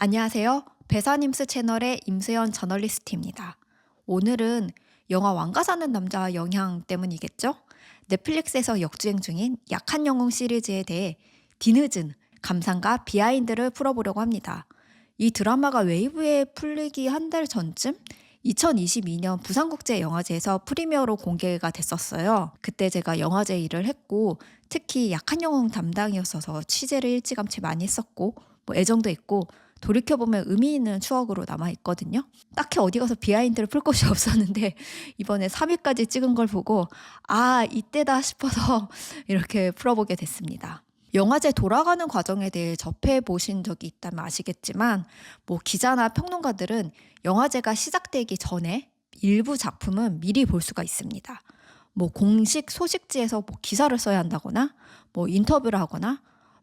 안녕하세요. 배사님스 채널의 임수연 저널리스트입니다. 오늘은 영화 왕가 사는 남자 영향 때문이겠죠? 넷플릭스에서 역주행 중인 약한 영웅 시리즈에 대해 뒤늦은 감상과 비하인드를 풀어보려고 합니다. 이 드라마가 웨이브에 풀리기 한 달 전쯤 2022년 부산국제영화제에서 프리미어로 공개가 됐었어요. 그때 제가 영화제 일을 했고 특히 약한 영웅 담당이었어서 취재를 일찌감치 많이 했었고 애정도 있고 돌이켜보면 의미 있는 추억으로 남아있거든요. 딱히 어디 가서 비하인드를 풀 곳이 없었는데 이번에 3위까지 찍은 걸 보고 이때다 싶어서 이렇게 풀어보게 됐습니다. 영화제 돌아가는 과정에 대해 접해보신 적이 있다면 아시겠지만 기자나 평론가들은 영화제가 시작되기 전에 일부 작품은 미리 볼 수가 있습니다. 공식 소식지에서 기사를 써야 한다거나 인터뷰를 하거나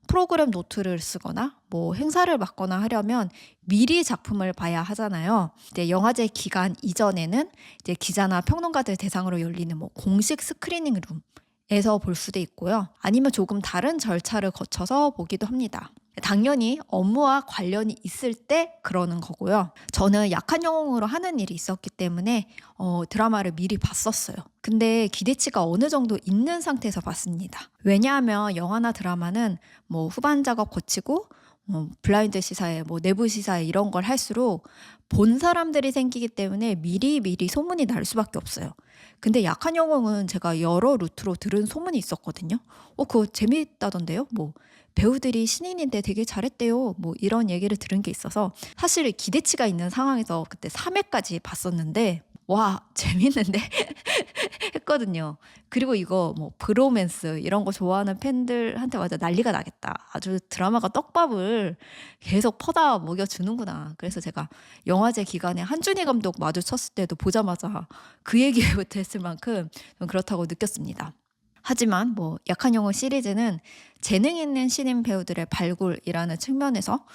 프로그램 노트를 쓰거나 행사를 맡거나 하려면 미리 작품을 봐야 하잖아요. 이제 영화제 기간 이전에는 이제 기자나 평론가들 대상으로 열리는 공식 스크리닝 룸에서 볼 수도 있고요. 아니면 조금 다른 절차를 거쳐서 보기도 합니다. 당연히 업무와 관련이 있을 때 그러는 거고요. 저는 약한 영웅으로 하는 일이 있었기 때문에 드라마를 미리 봤었어요. 근데 기대치가 어느 정도 있는 상태에서 봤습니다. 왜냐하면 영화나 드라마는 후반 작업 거치고 블라인드 시사회, 내부 시사회 이런 걸 할수록 본 사람들이 생기기 때문에 미리 소문이 날 수밖에 없어요. 근데 약한 영웅은 제가 여러 루트로 들은 소문이 있었거든요. 그거 재미있다던데요? 배우들이 신인인데 되게 잘했대요. 이런 얘기를 들은 게 있어서 사실 기대치가 있는 상황에서 그때 3회까지 봤었는데 와 재밌는데 했거든요. 그리고 이거 브로맨스 이런 거 좋아하는 팬들한테 완전 난리가 나겠다. 아주 드라마가 떡밥을 계속 퍼다 먹여주는구나. 그래서 제가 영화제 기간에 한준희 감독 마주쳤을 때도 보자마자 그 얘기부터 했을 만큼 좀 그렇다고 느꼈습니다. 하지만 약한 영웅 시리즈는 재능 있는 신인 배우들의 발굴이라는 측면에서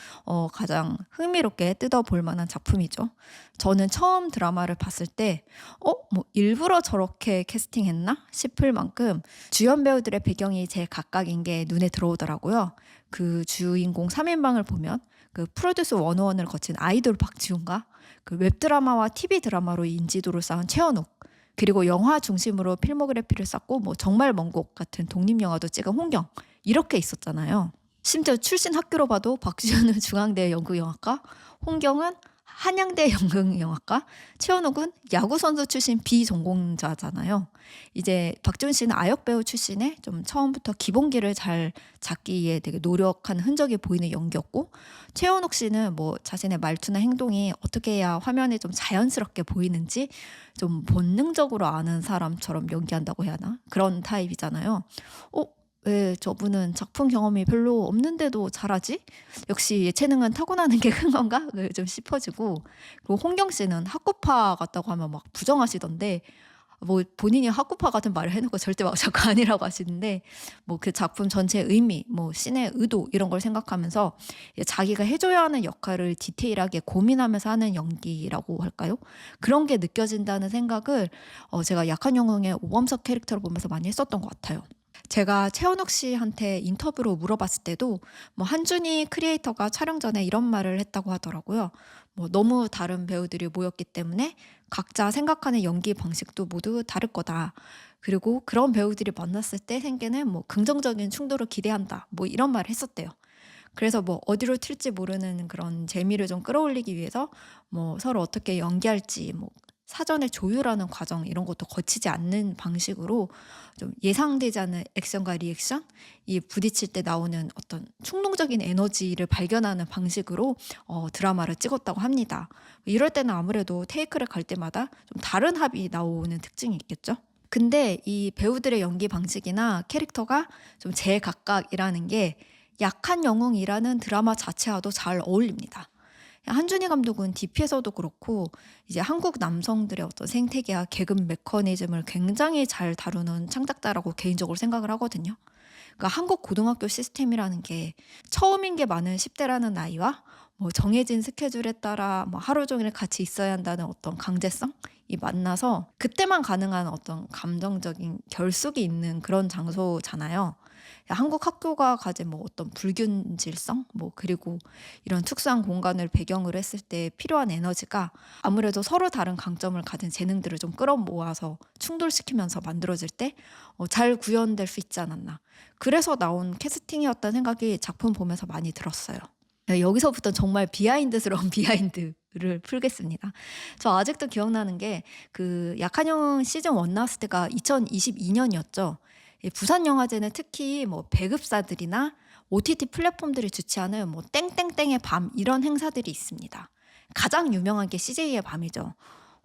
가장 흥미롭게 뜯어볼 만한 작품이죠. 저는 처음 드라마를 봤을 때 일부러 저렇게 캐스팅했나 싶을 만큼 주연 배우들의 배경이 제 각각인 게 눈에 들어오더라고요. 그 주인공 3인방을 보면 그 프로듀스 101을 거친 아이돌 박지훈과 그 웹드라마와 TV 드라마로 인지도를 쌓은 최현욱, 그리고 영화 중심으로 필모그래피를 쌓고 정말 먼 곳 같은 독립영화도 찍은 홍경, 이렇게 있었잖아요. 심지어 출신 학교로 봐도 박지훈은 중앙대 연극영화과, 홍경은 한양대 연극영화과, 최현욱은 야구선수 출신 비전공자잖아요. 이제 박지훈 씨는 아역배우 출신에 좀 처음부터 기본기를 잘 잡기 위해 되게 노력한 흔적이 보이는 연기였고, 최현욱 씨는 자신의 말투나 행동이 어떻게 해야 화면에 좀 자연스럽게 보이는지 좀 본능적으로 아는 사람처럼 연기한다고 해야 하나? 그런 타입이잖아요. 왜 저분은 작품 경험이 별로 없는데도 잘하지? 역시 예체능은 타고나는 게 큰 건가? 좀 싶어지고, 그리고 홍경 씨는 학구파 같다고 하면 부정하시던데 본인이 학구파 같은 말을 해놓고 절대 자꾸 아니라고 하시는데 그 작품 전체의 의미, 씬의 의도 이런 걸 생각하면서 자기가 해줘야 하는 역할을 디테일하게 고민하면서 하는 연기라고 할까요? 그런 게 느껴진다는 생각을 제가 약한 영웅의 오범석 캐릭터를 보면서 많이 했었던 것 같아요. 제가 최현욱 씨한테 인터뷰로 물어봤을 때도 한준희 크리에이터가 촬영 전에 이런 말을 했다고 하더라고요. 너무 다른 배우들이 모였기 때문에 각자 생각하는 연기 방식도 모두 다를 거다. 그리고 그런 배우들이 만났을 때 생기는 긍정적인 충돌을 기대한다. 이런 말을 했었대요. 그래서 어디로 튈지 모르는 그런 재미를 좀 끌어올리기 위해서 서로 어떻게 연기할지 사전에 조율하는 과정 이런 것도 거치지 않는 방식으로 좀 예상되지 않은 액션과 리액션, 이 부딪힐 때 나오는 어떤 충동적인 에너지를 발견하는 방식으로 드라마를 찍었다고 합니다. 이럴 때는 아무래도 테이크를 갈 때마다 좀 다른 합이 나오는 특징이 있겠죠. 근데 이 배우들의 연기 방식이나 캐릭터가 좀 제각각이라는 게 약한 영웅이라는 드라마 자체와도 잘 어울립니다. 한준희 감독은 DP에서도 그렇고 이제 한국 남성들의 어떤 생태계와 계급 메커니즘을 굉장히 잘 다루는 창작자라고 개인적으로 생각을 하거든요. 그러니까 한국 고등학교 시스템이라는 게 처음인 게 많은 10대라는 나이와 정해진 스케줄에 따라 하루 종일 같이 있어야 한다는 어떤 강제성이 만나서 그때만 가능한 어떤 감정적인 결속이 있는 그런 장소잖아요. 한국 학교가 가진 뭐 어떤 불균질성 그리고 이런 특수한 공간을 배경으로 했을 때 필요한 에너지가 아무래도 서로 다른 강점을 가진 재능들을 좀 끌어모아서 충돌시키면서 만들어질 때 잘 구현될 수 있지 않았나. 그래서 나온 캐스팅이었다는 생각이 작품 보면서 많이 들었어요. 네, 여기서부터 정말 비하인드스러운 비하인드를 풀겠습니다. 저 아직도 기억나는 게 그 약한 영웅 시즌 1 나왔을 때가 2022 년이었죠. 부산영화제는 특히 뭐 배급사들이나 OTT 플랫폼들이 주최하는 뭐 땡땡땡의 밤 이런 행사들이 있습니다. 가장 유명한 게 CJ의 밤이죠.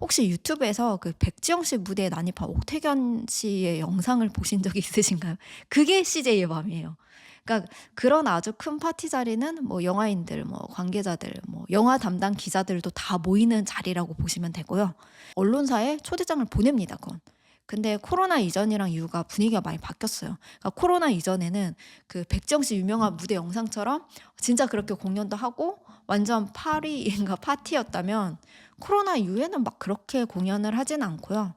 혹시 유튜브에서 그 백지영 씨 무대에 난입한 옥태견 씨의 영상을 보신 적이 있으신가요? 그게 CJ의 밤이에요. 그러니까 그런 아주 큰 파티 자리는 뭐 영화인들, 뭐 관계자들, 뭐 영화 담당 기자들도 다 모이는 자리라고 보시면 되고요. 언론사에 초대장을 보냅니다, 그건. 근데 코로나 이전이랑 이후가 분위기가 많이 바뀌었어요. 그러니까 코로나 이전에는 그 백지영 씨 유명한 무대 영상처럼 진짜 그렇게 공연도 하고 완전 파리인가 파티였다면, 코로나 이후에는 막 그렇게 공연을 하진 않고요.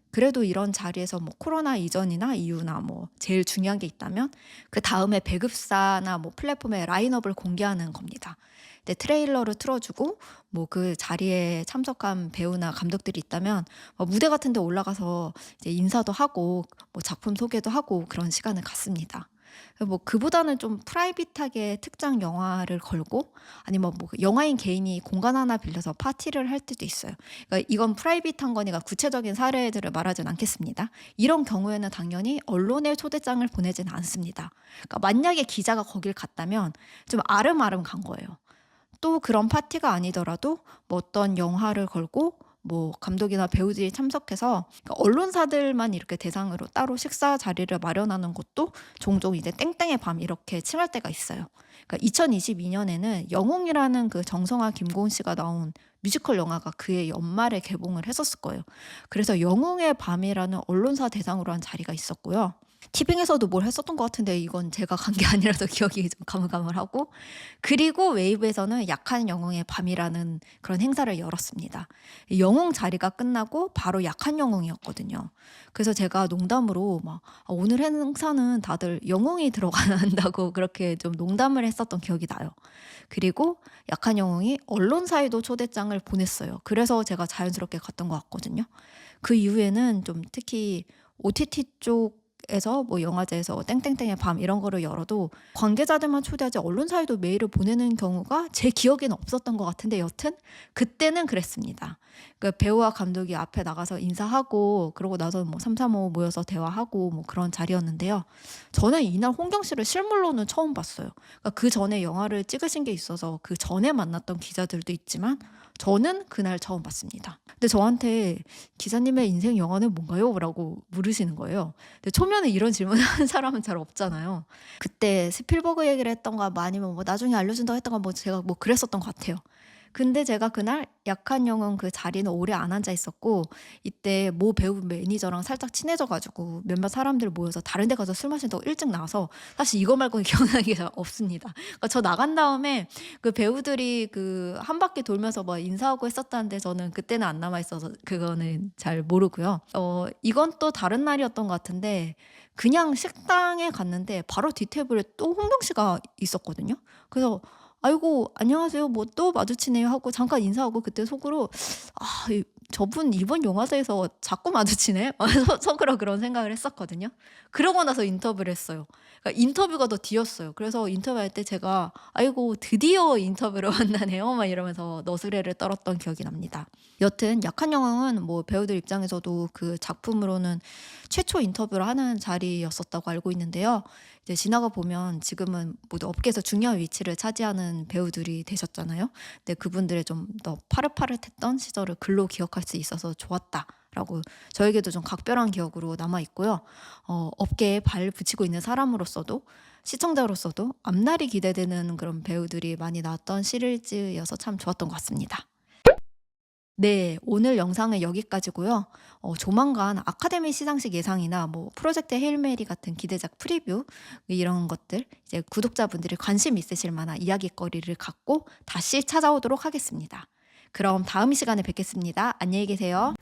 그래도 이런 자리에서 뭐 코로나 이전이나 이후나 뭐 제일 중요한 게 있다면 그다음에 배급사나 뭐 플랫폼의 라인업을 공개하는 겁니다. 근데 트레일러를 틀어주고 뭐 그 자리에 참석한 배우나 감독들이 있다면 무대 같은 데 올라가서 이제 인사도 하고 뭐 작품 소개도 하고 그런 시간을 갖습니다. 뭐 그보다는 좀 프라이빗하게 특장 영화를 걸고 아니면 뭐 영화인 개인이 공간 하나 빌려서 파티를 할 때도 있어요. 그러니까 이건 프라이빗한 거니까 구체적인 사례들을 말하진 않겠습니다. 이런 경우에는 당연히 언론에 초대장을 보내진 않습니다. 그러니까 만약에 기자가 거길 갔다면 좀 아름아름 간 거예요. 또 그런 파티가 아니더라도 뭐 어떤 영화를 걸고 뭐 감독이나 배우들이 참석해서, 그러니까 언론사들만 이렇게 대상으로 따로 식사 자리를 마련하는 것도 종종 이제 땡땡의 밤 이렇게 칭할 때가 있어요. 그러니까 2022 년에는 영웅이라는 그 정성화 김고은 씨가 나온 뮤지컬 영화가 그해 연말에 개봉을 했었을 거예요. 그래서 영웅의 밤이라는 언론사 대상으로 한 자리가 있었고요. 티빙에서도 뭘 했었던 것 같은데 이건 제가 간 게 아니라서 기억이 좀 가물가물하고, 그리고 웨이브에서는 약한 영웅의 밤이라는 그런 행사를 열었습니다. 영웅 자리가 끝나고 바로 약한 영웅이었거든요. 그래서 제가 농담으로 막 오늘 행사는 다들 영웅이 들어간다고 그렇게 좀 농담을 했었던 기억이 나요. 그리고 약한 영웅이 언론사에도 초대장을 보냈어요. 그래서 제가 자연스럽게 갔던 것 같거든요. 그 이후에는 좀 특히 OTT 쪽에서 뭐 영화제에서 땡땡땡의 밤 이런 거를 열어도 관계자들만 초대하지 언론사에도 메일을 보내는 경우가 제 기억에는 없었던 것 같은데, 여튼 그때는 그랬습니다. 그 배우와 감독이 앞에 나가서 인사하고 그러고 나서 뭐 삼삼오오 모여서 대화하고 뭐 그런 자리였는데요. 저는 이날 홍경 씨를 실물로는 처음 봤어요. 그러니까 그 전에 영화를 찍으신 게 있어서 그 전에 만났던 기자들도 있지만 저는 그날 처음 봤습니다. 근데 저한테 "기자님의 인생 영화는 뭔가요?" 라고 물으시는 거예요. 근데 초면에 이런 질문을 하는 사람은 잘 없잖아요. 그때 스필버그 얘기를 했던가 뭐 아니면 뭐 나중에 알려준다고 했던가 뭐 제가 뭐 그랬었던 것 같아요. 근데 제가 그날 약한 영웅 그 자리는 오래 안 앉아 있었고, 이때 모 배우 매니저랑 살짝 친해져 가지고 몇몇 사람들 모여서 다른 데 가서 술 마신다고 일찍 나와서 사실 이거 말고는 기억나는 게 잘 없습니다. 그러니까 저 나간 다음에 그 배우들이 그 한 바퀴 돌면서 뭐 인사하고 했었다는데 저는 그때는 안 남아 있어서 그거는 잘 모르고요. 이건 또 다른 날이었던 것 같은데 그냥 식당에 갔는데 바로 뒷 테이블에 또 홍경 씨가 있었거든요. 그래서 "아이고 안녕하세요. 뭐 또 마주치네요." 하고 잠깐 인사하고 그때 속으로 '아 저분 이번 영화제에서 자꾸 마주치네.' 속으로 그런 생각을 했었거든요. 그러고 나서 인터뷰를 했어요. 그러니까 인터뷰가 더 뒤였어요. 그래서 인터뷰할 때 제가 "아이고 드디어 인터뷰를 만나네요." 막 이러면서 너스레를 떨었던 기억이 납니다. 여튼 약한 영웅은 뭐 배우들 입장에서도 그 작품으로는 최초 인터뷰를 하는 자리였었다고 알고 있는데요. 이제 지나가 보면 지금은 모두 업계에서 중요한 위치를 차지하는 배우들이 되셨잖아요. 근데 그분들의 좀 더 파릇파릇했던 시절을 글로 기억할 수 있어서 좋았다라고 저에게도 좀 각별한 기억으로 남아 있고요. 업계에 발 붙이고 있는 사람으로서도 시청자로서도 앞날이 기대되는 그런 배우들이 많이 나왔던 시리즈여서 참 좋았던 것 같습니다. 네. 오늘 영상은 여기까지고요. 조만간 아카데미 시상식 예상이나 뭐 프로젝트 헤일 메리 같은 기대작 프리뷰 이런 것들 이제 구독자분들이 관심 있으실 만한 이야깃거리를 갖고 다시 찾아오도록 하겠습니다. 그럼 다음 시간에 뵙겠습니다. 안녕히 계세요.